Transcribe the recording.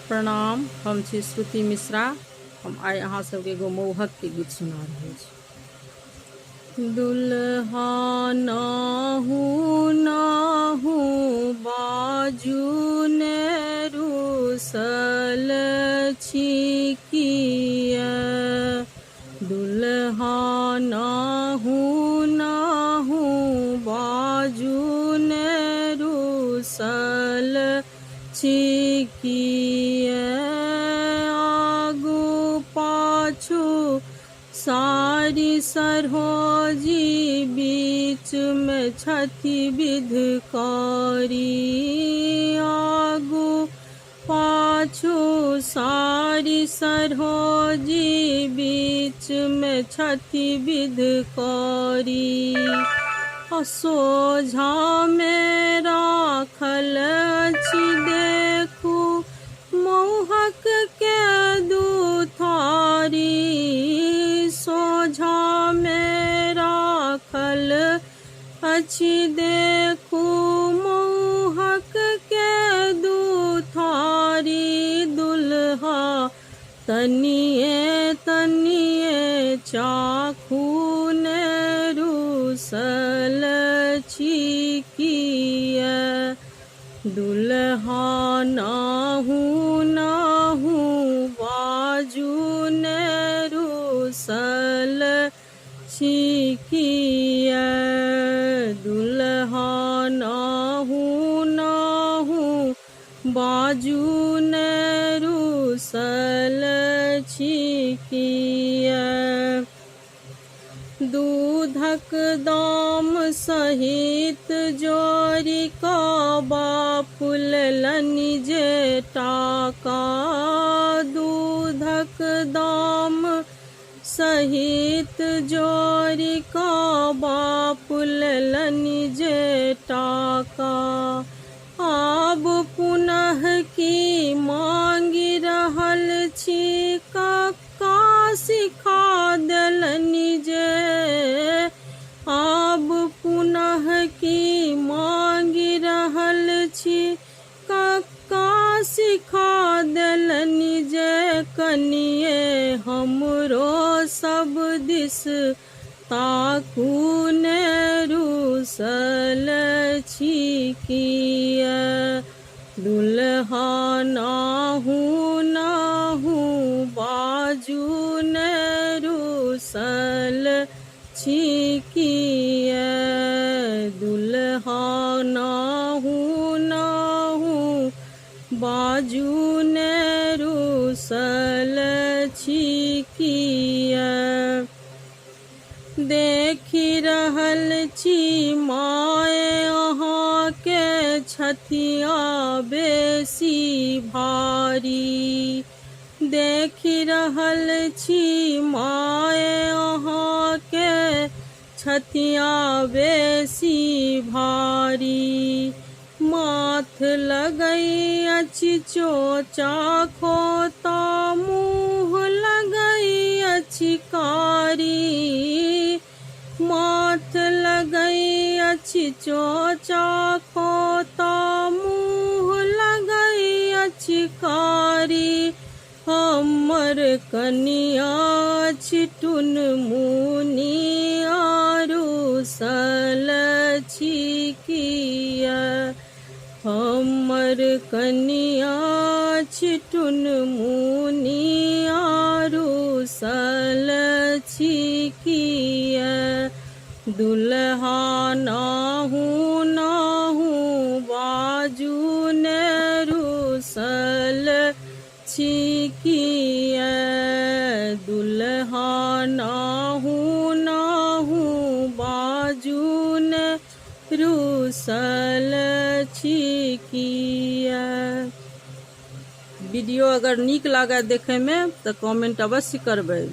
प्रणाम, हम छी श्रुति मिश्रा। हम आइ अहाँ सबके एगो मौहक के गीत सुना रहल छी। दुल्हा नाहू नाहू बाजू ने रुसल छी किया, दुल्हा नाहू नाहू बाजू ने रुसल छी किया, आगू पाछू सारी सरहोजी बीच में छथि विधकारी, आगू पाछू सारी सरहोजी बीच में छथि विधकारी, सोझा में राखल छी देखू मौहक के दुथारी, सोझा में राखल अछि देखू मौहक के दुथारी, दुल्हा तनिए तनिए चाखू ने रुसल छी किया, दुल्हा नाहू नाहू बाजू ने रुसल छी किया, दुल्हा नाहू नाहू बाजू ने रुसल छी किया, दूधक दाम सहित जोरी का बाप लेलनि जे टाका, दूधक दाम सहित जोरी का बाप लेलनि जे टाका, आब पुनः की मांगी रहल छी कक्का सिखा देलनि जे, आब पुनः की मांगी रहल छी कक्का सिखा देलनि जे, कनिए हमरो सब दिस ताकू ने रुसल छी किया, दुल्हा नाहू नाहू बाजू ने रुसल छी किया, दुल्हा नाहू नाहू बाजू ने रुसल छी किया, देखि रहल छी माय अहाँ के छथिया बेसी भारी, देखि रहल छी माय अहाँ के छथिया बेसी भारी, माथ लगई अछि चोचा खोता मुँह लगई अछि कारी, माथ लगई अछि चोचा खोता मुँह लगई अछि कारी, हमर कनिया अछि टुनमुनी रुसल छी किया, हमर कनिया अछि टुनमुनी रुसल छी किया, दुल्हा नाहू नाहू बाजू ने रुसल छी किया, दुल्हा नाहू नाहू बाजू ने रुसल छी किया। वीडियो अगर नीक लागे देखे में तो कमेंट अवश्य करबै।